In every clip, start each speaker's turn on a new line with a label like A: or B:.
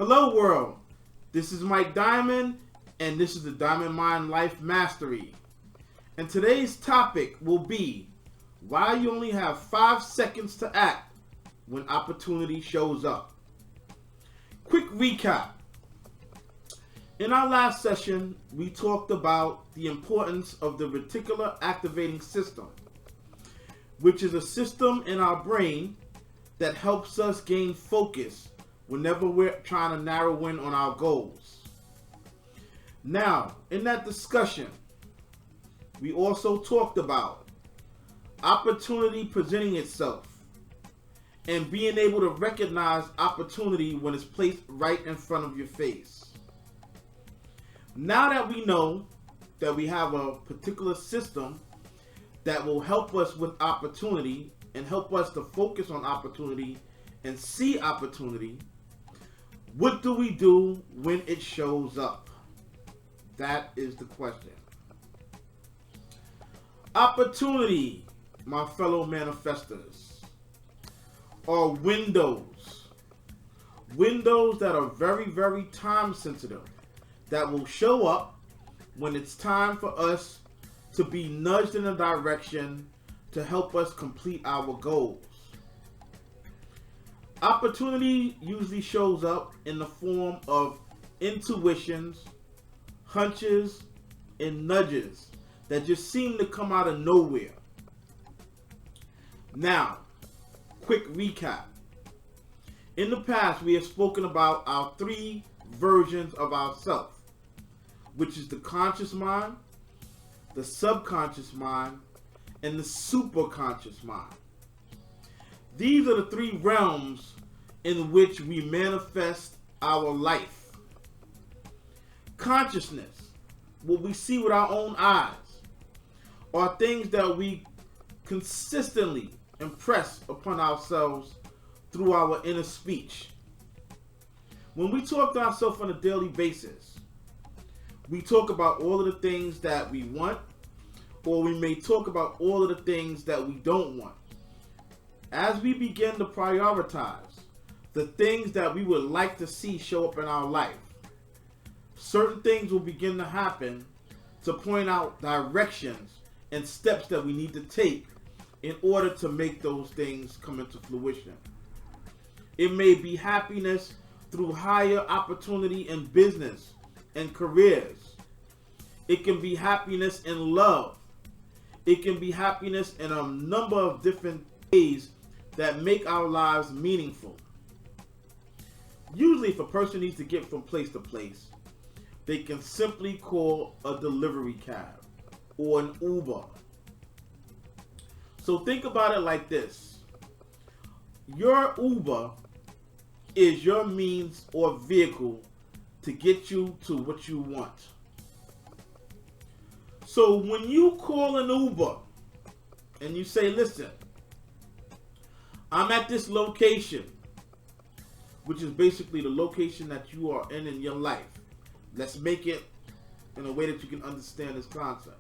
A: Hello world, this is Mike Diamond and this is the Diamond Mind Life Mastery. And today's topic will be why you only have 5 seconds to act when opportunity shows up. Quick recap. In our last session, we talked about the importance of the reticular activating system, which is a system in our brain that helps us gain focus whenever we're trying to narrow in on our goals. Now, in that discussion, we also talked about opportunity presenting itself and being able to recognize opportunity when it's placed right in front of your face. Now that we know that we have a particular system that will help us with opportunity and help us to focus on opportunity and see opportunity, what do we do when it shows up? That is the question. Opportunity, my fellow manifestors, are windows. Windows that are very, very time sensitive, that will show up when it's time for us to be nudged in a direction to help us complete our goals. Opportunity usually shows up in the form of intuitions, hunches, and nudges that just seem to come out of nowhere. Now, quick recap. In the past, we have spoken about our 3 versions of ourself, which is the conscious mind, the subconscious mind, and the superconscious mind. These are the 3 realms in which we manifest our life. Consciousness, what we see with our own eyes, are things that we consistently impress upon ourselves through our inner speech. When we talk to ourselves on a daily basis, we talk about all of the things that we want, or we may talk about all of the things that we don't want. As we begin to prioritize the things that we would like to see show up in our life, certain things will begin to happen to point out directions and steps that we need to take in order to make those things come into fruition. It may be happiness through higher opportunity in business and careers. It can be happiness in love. It can be happiness in a number of different ways that make our lives meaningful. Usually, if a person needs to get from place to place, they can simply call a delivery cab or an Uber. So think about it like this. Your Uber is your means or vehicle to get you to what you want. So when you call an Uber and you say, listen, I'm at this location, which is basically the location that you are in your life. Let's make it in a way that you can understand this concept.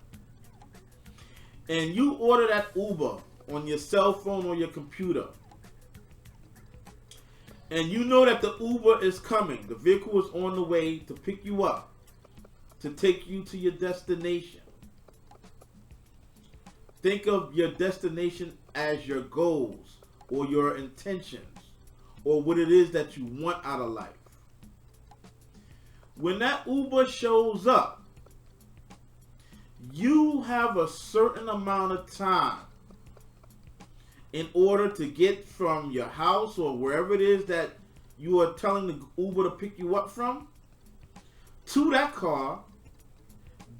A: And you order that Uber on your cell phone or your computer. And you know that the Uber is coming. The vehicle is on the way to pick you up, to take you to your destination. Think of your destination as your goals or your intentions or what it is that you want out of life. When that Uber shows up, you have a certain amount of time in order to get from your house or wherever it is that you are telling the Uber to pick you up from to that car,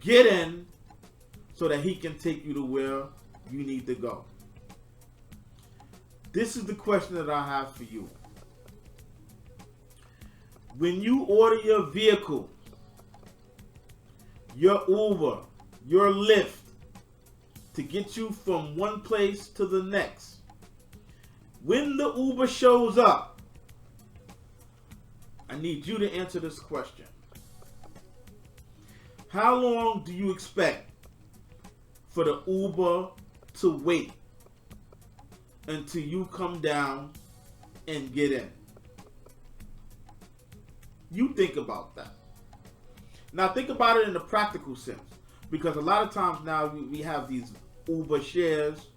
A: get in so that he can take you to where you need to go. This is the question that I have for you. When you order your vehicle, your Uber, your Lyft, to get you from one place to the next, when the Uber shows up, I need you to answer this question. How long do you expect for the Uber to wait until you come down and get in? You think about that. Now think about it in the practical sense, because a lot of times now we have these Uber shares.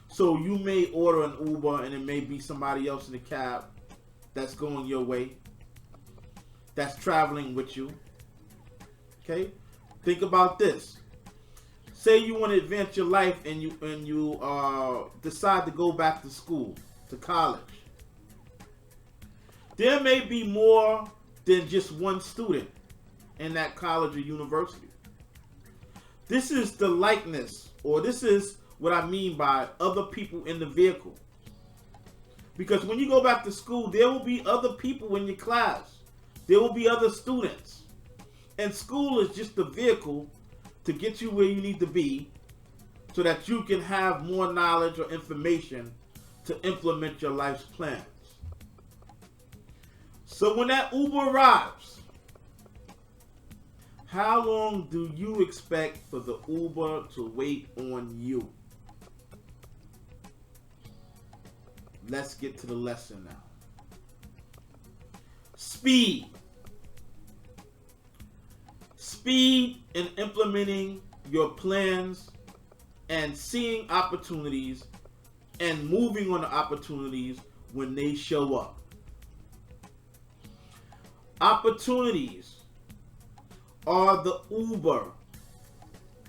A: So you may order an Uber and it may be somebody else in the cab that's going your way, that's traveling with you. Okay? Think about this. Say you want to advance your life and you decide to go back to school, to college. There may be more than just one student in that college or university. This is the likeness, or this is what I mean by other people in the vehicle. Because when you go back to school, there will be other people in your class. There will be other students. And school is just the vehicle to get you where you need to be so that you can have more knowledge or information to implement your life's plans. So when that Uber arrives, how long do you expect for the Uber to wait on you? Let's get to the lesson now. Speed. Speed in implementing your plans and seeing opportunities and moving on the opportunities when they show up. Opportunities are the Uber,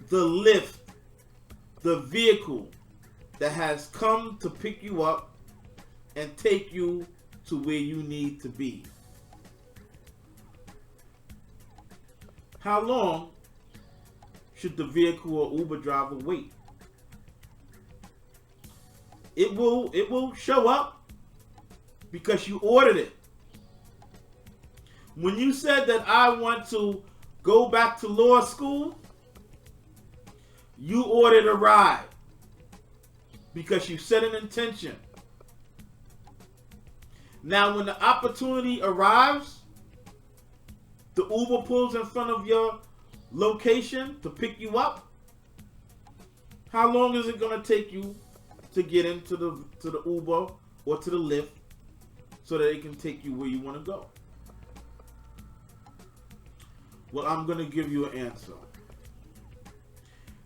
A: the Lyft, the vehicle that has come to pick you up and take you to where you need to be. How long should the vehicle or Uber driver wait? It will show up because you ordered it. When you said that I want to go back to law school, you ordered a ride because you set an intention. Now, when the opportunity arrives, the Uber pulls in front of your location to pick you up. How long is it going to take you to get into the Uber or to the Lyft so that it can take you where you want to go? Well, I'm going to give you an answer.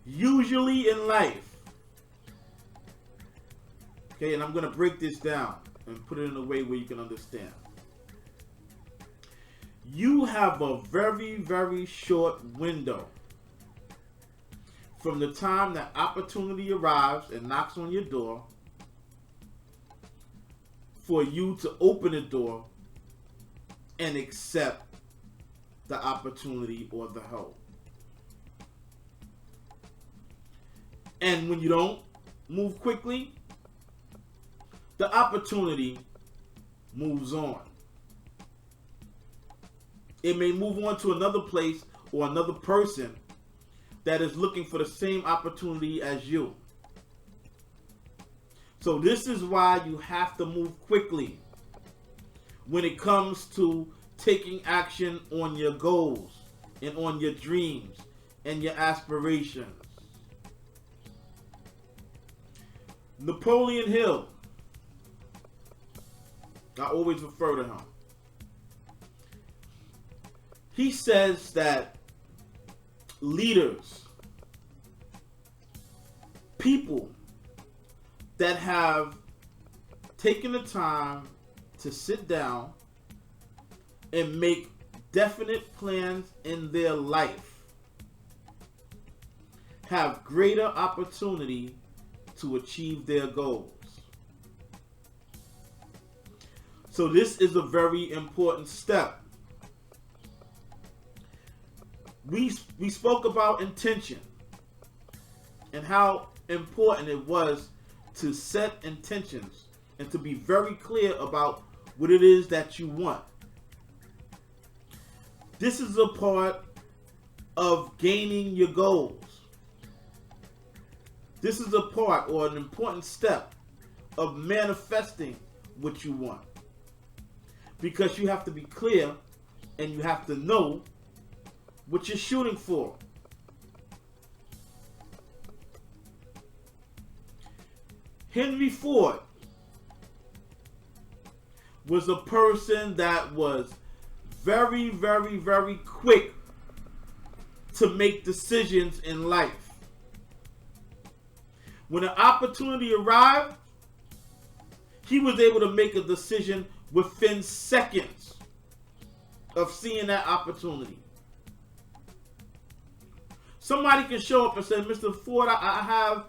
A: Usually in life, okay, and I'm going to break this down and put it in a way where you can understand. You have a very, very short window from the time that opportunity arrives and knocks on your door for you to open the door and accept the opportunity or the help. And when you don't move quickly, the opportunity moves on. It may move on to another place or another person that is looking for the same opportunity as you. So this is why you have to move quickly when it comes to taking action on your goals and on your dreams and your aspirations. Napoleon Hill, I always refer to him. He says that leaders, people that have taken the time to sit down and make definite plans in their life have greater opportunity to achieve their goals. So this is a very important step. We spoke about intention and how important it was to set intentions and to be very clear about what it is that you want. This is a part of gaining your goals. This is a part or an important step of manifesting what you want. Because you have to be clear and you have to know what you're shooting for. Henry Ford was a person that was very, very, very quick to make decisions in life. When an opportunity arrived, he was able to make a decision within seconds of seeing that opportunity. Somebody can show up and say, Mr. Ford, I have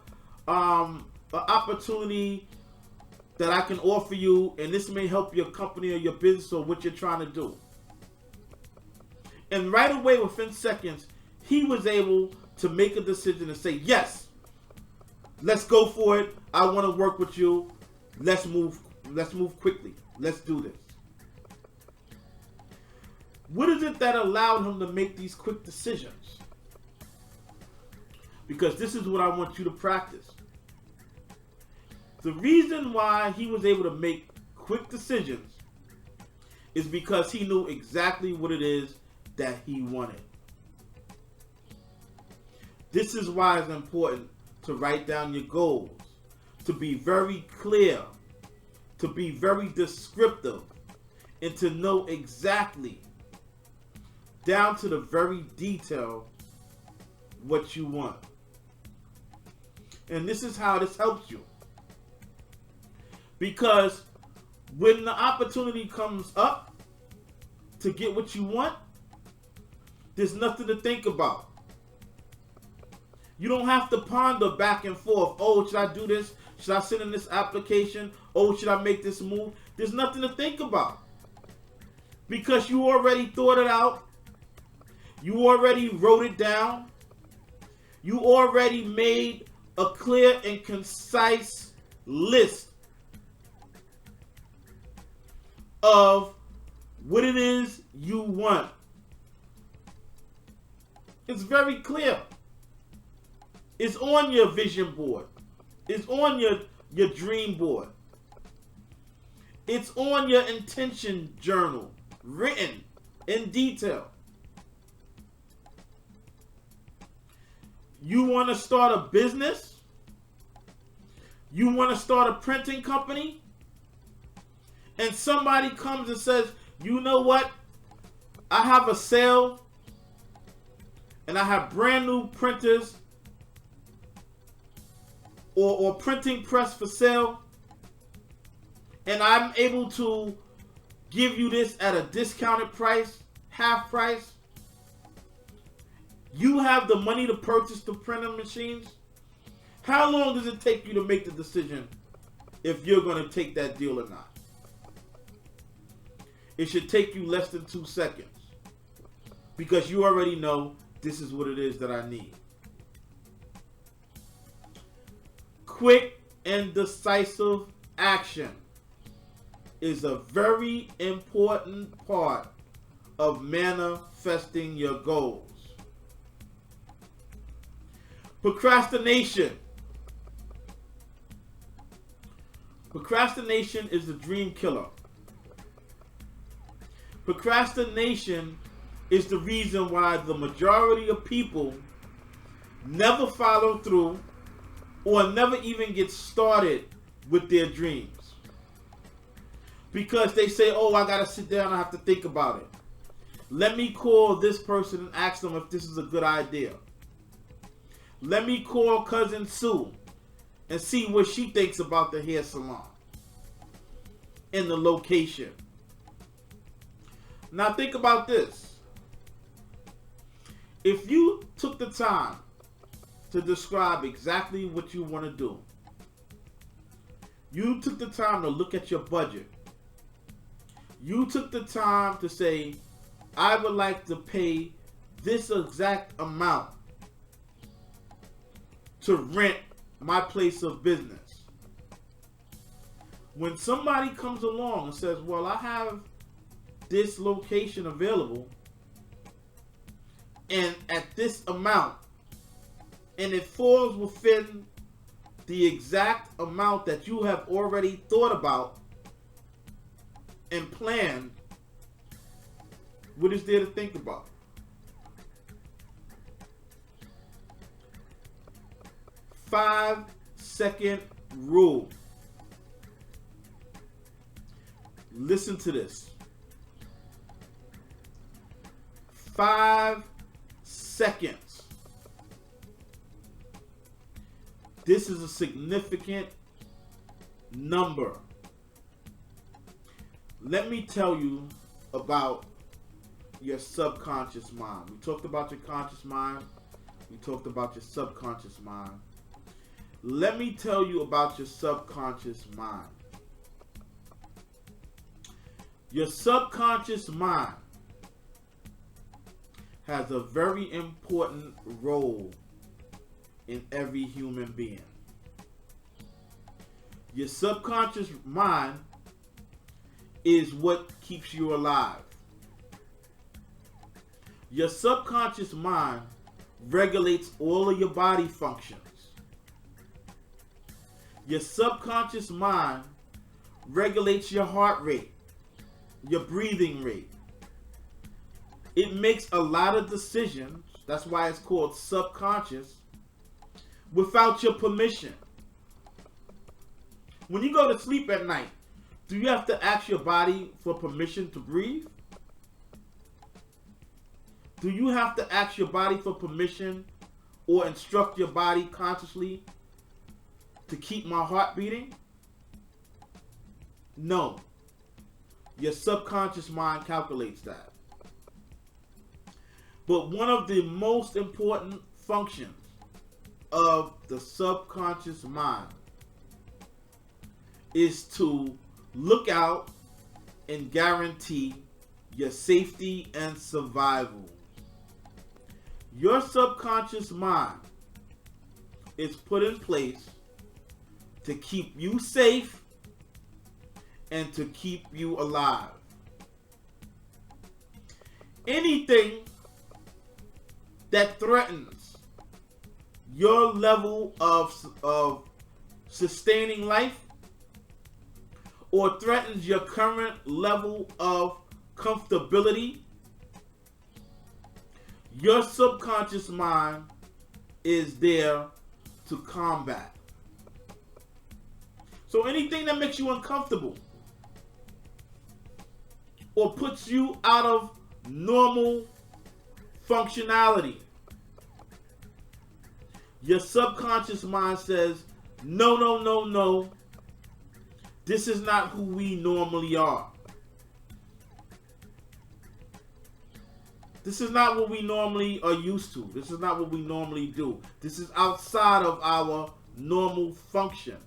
A: an opportunity that I can offer you, and this may help your company or your business or what you're trying to do. And right away, within seconds, he was able to make a decision and say, yes, let's go for it. I want to work with you. Let's move quickly. Let's do this. What is it that allowed him to make these quick decisions? Because this is what I want you to practice. The reason why he was able to make quick decisions is because he knew exactly what it is that he wanted. This is why it's important to write down your goals, to be very clear, to be very descriptive, and to know exactly, down to the very detail, what you want. And this is how this helps you. Because when the opportunity comes up to get what you want, there's nothing to think about. You don't have to ponder back and forth. Oh, should I do this? Should I send in this application? Oh, should I make this move? There's nothing to think about. Because you already thought it out. You already wrote it down. You already made a clear and concise list of what it is you want. It's very clear. It's on your vision board. It's on your dream board. It's on your intention journal, written in detail. You want to start a business? You want to start a printing company? And somebody comes and says, you know what? I have a sale and I have brand new printers or printing press for sale, and I'm able to give you this at a discounted price, half price. You have the money to purchase the printer machines. How long does it take you to make the decision if you're going to take that deal or not? It should take you less than 2 seconds, because you already know this is what it is that I need. Quick and decisive action is a very important part of manifesting your goals. Procrastination. Procrastination is the dream killer. Procrastination is the reason why the majority of people never follow through or never even get started with their dreams. Because they say, oh, I gotta sit down, I have to think about it. Let me call this person and ask them if this is a good idea. Let me call cousin Sue and see what she thinks about the hair salon and the location. Now think about this. If you took the time to describe exactly what you want to do, you took the time to look at your budget, you took the time to say, I would like to pay this exact amount to rent my place of business. When somebody comes along and says, well, I have this location available and at this amount, and it falls within the exact amount that you have already thought about and planned, what is there to think about? Five-second rule. Listen to this. 5 seconds. This is a significant number. Let me tell you about your subconscious mind. We talked about your conscious mind. We talked about your subconscious mind. Let me tell you about your subconscious mind. Your subconscious mind has a very important role in every human being. Your subconscious mind is what keeps you alive. Your subconscious mind regulates all of your body functions. Your subconscious mind regulates your heart rate, your breathing rate. It makes a lot of decisions, that's why it's called subconscious, without your permission. When you go to sleep at night, do you have to ask your body for permission to breathe? Do you have to ask your body for permission or instruct your body consciously to keep my heart beating? No. Your subconscious mind calculates that. But one of the most important functions of the subconscious mind is to look out and guarantee your safety and survival. Your subconscious mind is put in place to keep you safe and to keep you alive. Anything that threatens your level of sustaining life or threatens your current level of comfortability, your subconscious mind is there to combat. So anything that makes you uncomfortable or puts you out of normal functionality, your subconscious mind says, no, no, no, no. This is not who we normally are. This is not what we normally are used to. This is not what we normally do. This is outside of our normal function.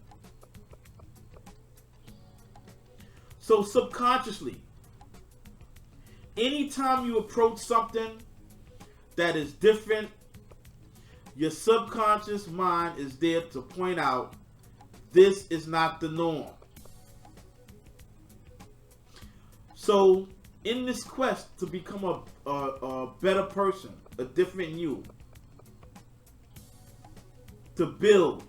A: So subconsciously, anytime you approach something that is different, your subconscious mind is there to point out this is not the norm. So in this quest to become a better person, a different you, to build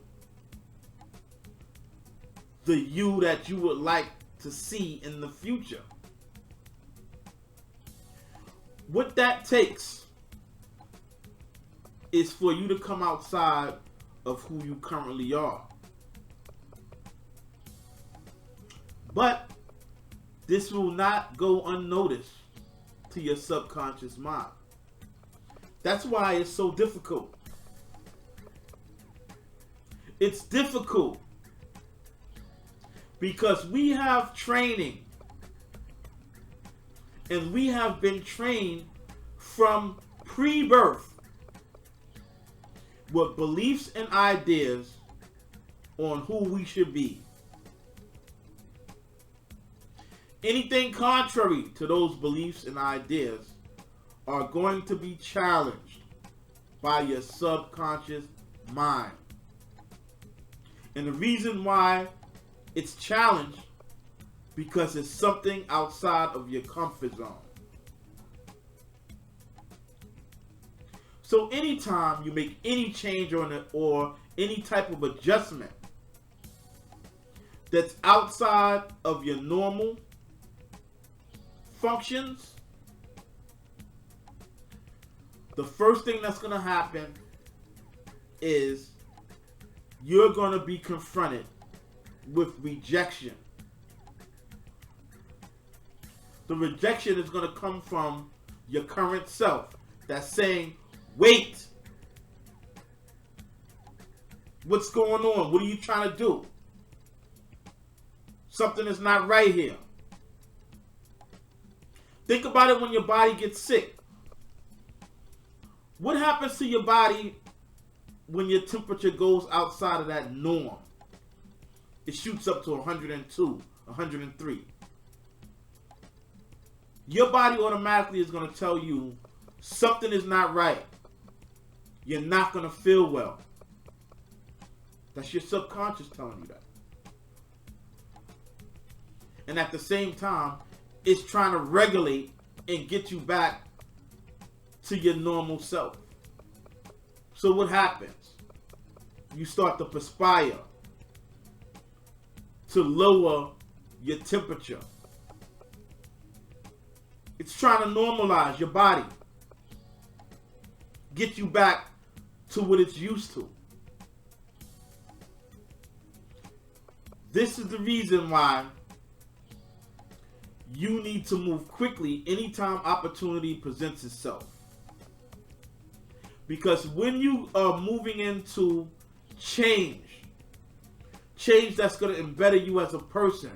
A: the you that you would like to see in the future, what that takes is for you to come outside of who you currently are. But this will not go unnoticed to your subconscious mind. That's why it's so difficult. It's difficult because we have training, and we have been trained from pre-birth with beliefs and ideas on who we should be. Anything contrary to those beliefs and ideas are going to be challenged by your subconscious mind. And the reason why it's challenged, because it's something outside of your comfort zone. So anytime you make any change on it or any type of adjustment that's outside of your normal functions, the first thing that's going to happen is you're going to be confronted with rejection. The rejection is going to come from your current self that's saying, wait, what's going on? What are you trying to do? Something is not right here. Think about it when your body gets sick. What happens to your body when your temperature goes outside of that norm? It shoots up to 102, 103. Your body automatically is going to tell you something is not right. You're not going to feel well. That's your subconscious telling you that. And at the same time, it's trying to regulate and get you back to your normal self. So what happens? You start to perspire to lower your temperature. It's trying to normalize your body. Get you back to what it's used to. This is the reason why you need to move quickly anytime opportunity presents itself. Because when you are moving into change that's going to embetter you as a person,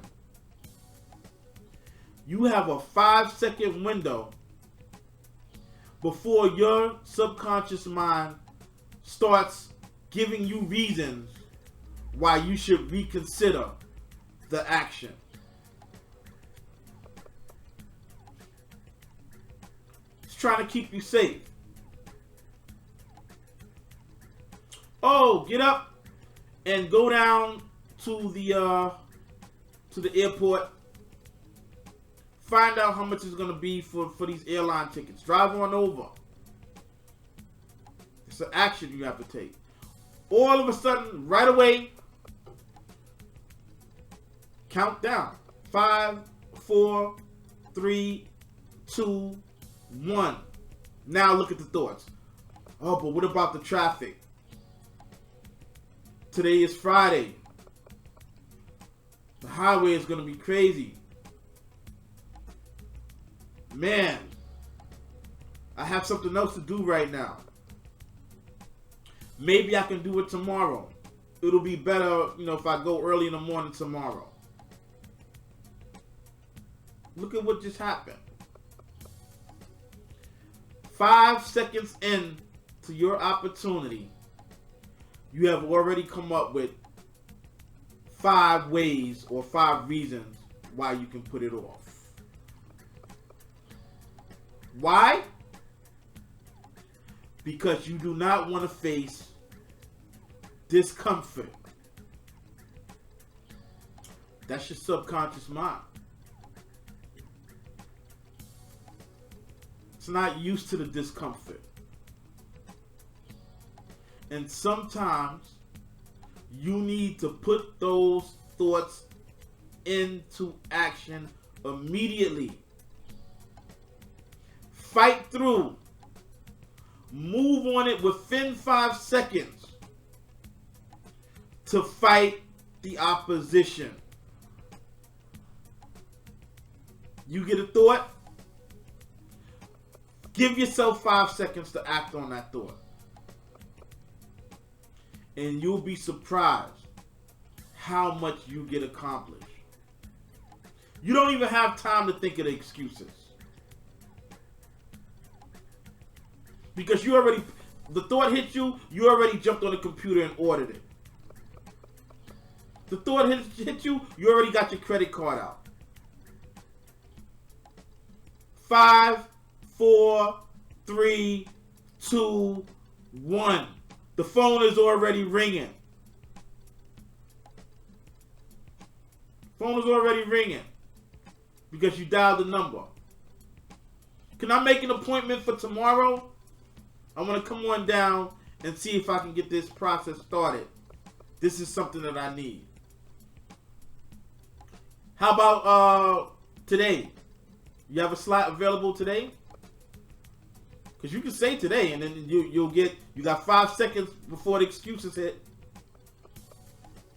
A: you have a 5-second window before your subconscious mind starts giving you reasons why you should reconsider the action. It's trying to keep you safe. Oh, get up and go down to the airport. Find out how much it's going to be for these airline tickets. Drive on over. It's an action you have to take. All of a sudden, right away, count down. 5, 4, 3, 2, 1. Now look at the thoughts. Oh, but what about the traffic? Today is Friday. The highway is going to be crazy. Man, I have something else to do right now. Maybe I can do it tomorrow. It'll be better, if I go early in the morning tomorrow. Look at what just happened. 5 seconds in to your opportunity, you have already come up with 5 ways or 5 reasons why you can put it off. Why? Because you do not want to face discomfort. That's your subconscious mind. It's not used to the discomfort. And sometimes you need to put those thoughts into action immediately. Fight through. Move on it within 5 seconds to fight the opposition. You get a thought? Give yourself 5 seconds to act on that thought. And you'll be surprised how much you get accomplished. You don't even have time to think of the excuses. Because the thought hit you, you already jumped on the computer and ordered it. The thought hit you, you already got your credit card out. 5, 4, 3, 2, 1. The phone is already ringing. Phone is already ringing because you dialed the number. Can I make an appointment for tomorrow? I want to come on down and see if I can get this process started. This is something that I need. How about today? You have a slot available today? Because you can say today, and then you got 5 seconds before the excuses hit.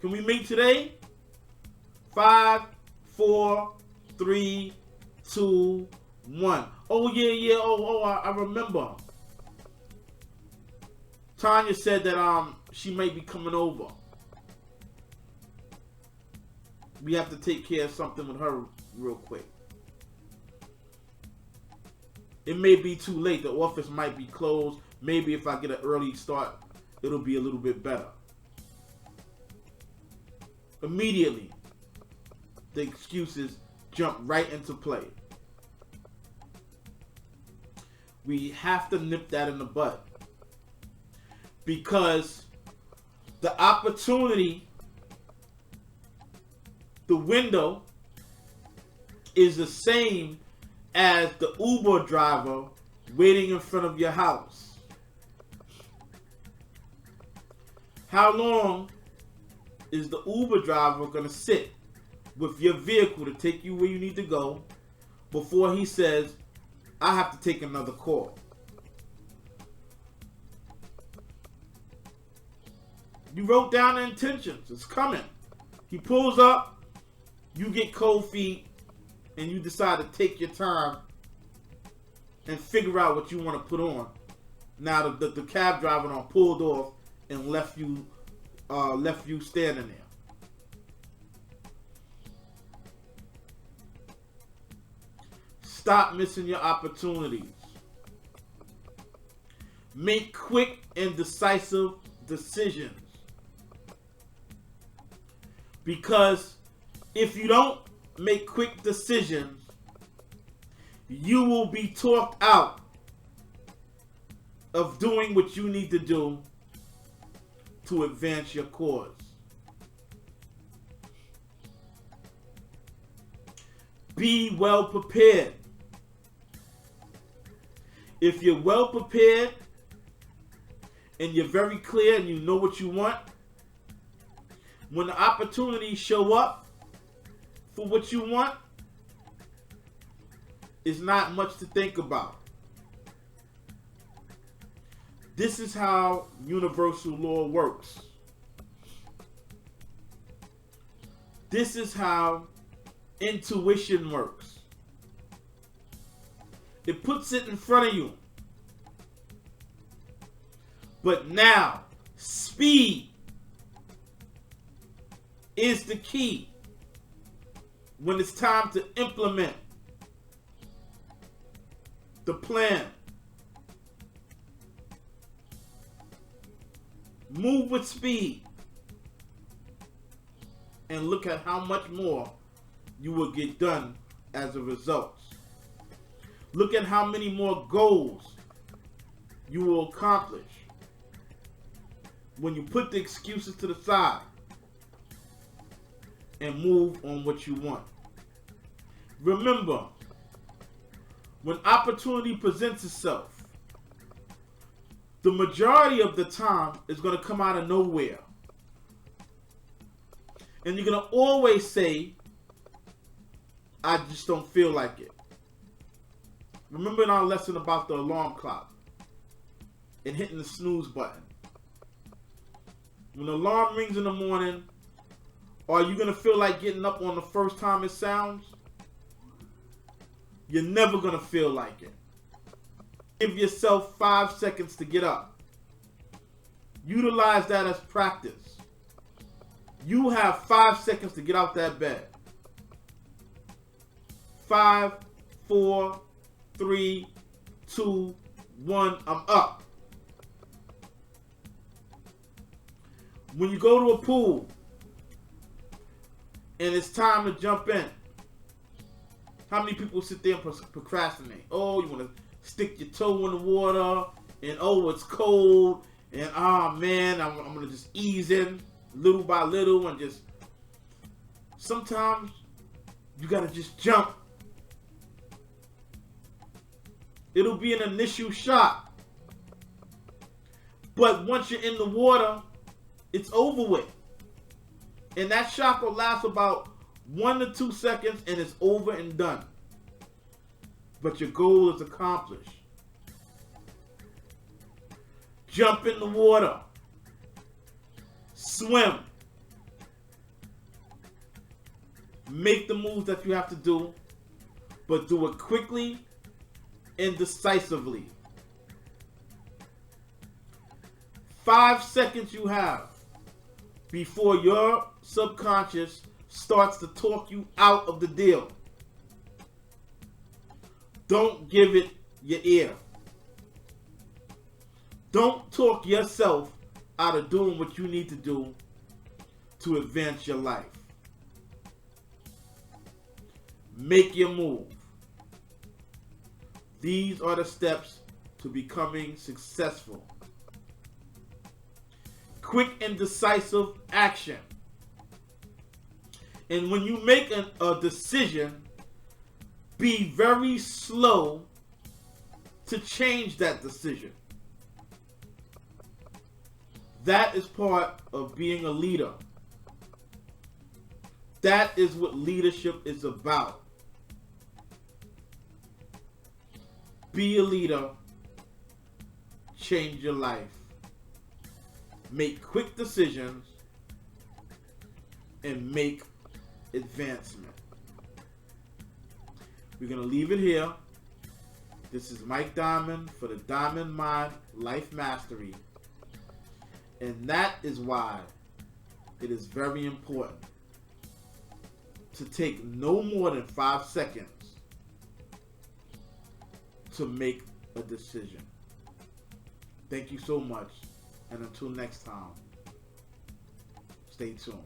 A: Can we meet today? 5, 4, 3, 2, One. Oh, yeah. I remember. Tanya said that she may be coming over. We have to take care of something with her real quick. It may be too late. The office might be closed. Maybe if I get an early start, it'll be a little bit better. Immediately, the excuses jump right into play. We have to nip that in the bud. Because the opportunity, the window, is the same as the Uber driver waiting in front of your house. How long is the Uber driver going to sit with your vehicle to take you where you need to go before he says, I have to take another call? You wrote down the intentions. It's coming. He pulls up, you get cold feet, and you decide to take your time and figure out what you want to put on. Now the cab driver done pulled off and left you standing there. Stop missing your opportunities. Make quick and decisive decisions. Because if you don't make quick decisions, you will be talked out of doing what you need to do to advance your cause. Be well prepared. If you're well prepared and you're very clear and you know what you want, when the opportunities show up for what you want, it's not much to think about. This is how universal law works. This is how intuition works. It puts it in front of you. But now, speed is the key when it's time to implement the plan. Move with speed and look at how much more you will get done as a result. Look at how many more goals you will accomplish when you put the excuses to the side and move on what you want. Remember, when opportunity presents itself, the majority of the time is going to come out of nowhere. And you're going to always say, I just don't feel like it. Remember in our lesson about the alarm clock and hitting the snooze button. When the alarm rings in the morning, are you going to feel like getting up on the first time it sounds? You're never going to feel like it. Give yourself 5 seconds to get up. Utilize that as practice. You have 5 seconds to get out that bed. 5, 4, 3, 2, 1, I'm up. When you go to a pool and it's time to jump in, how many people sit there and procrastinate? Oh, you want to stick your toe in the water, and oh, it's cold, and oh man, I'm going to just ease in little by little, and just, sometimes you got to just jump. It'll be an initial shock, but once you're in the water, it's over with. And that shock will last about 1 to 2 seconds and it's over and done. But your goal is accomplished. Jump in the water. Swim. Make the moves that you have to do, but do it quickly and decisively. 5 seconds you have before your subconscious starts to talk you out of the deal. Don't give it your ear. Don't talk yourself out of doing what you need to do to advance your life. Make your move. These are the steps to becoming successful. Quick and decisive action. And when you make a decision, be very slow to change that decision. That is part of being a leader. That is what leadership is about. Be a leader. Change your life. Make quick decisions and make advancement. We're going to leave it here. This is Mike Diamond for the Diamond Mind Life Mastery. And that is why it is very important to take no more than 5 seconds to make a decision. Thank you so much. And until next time, stay tuned.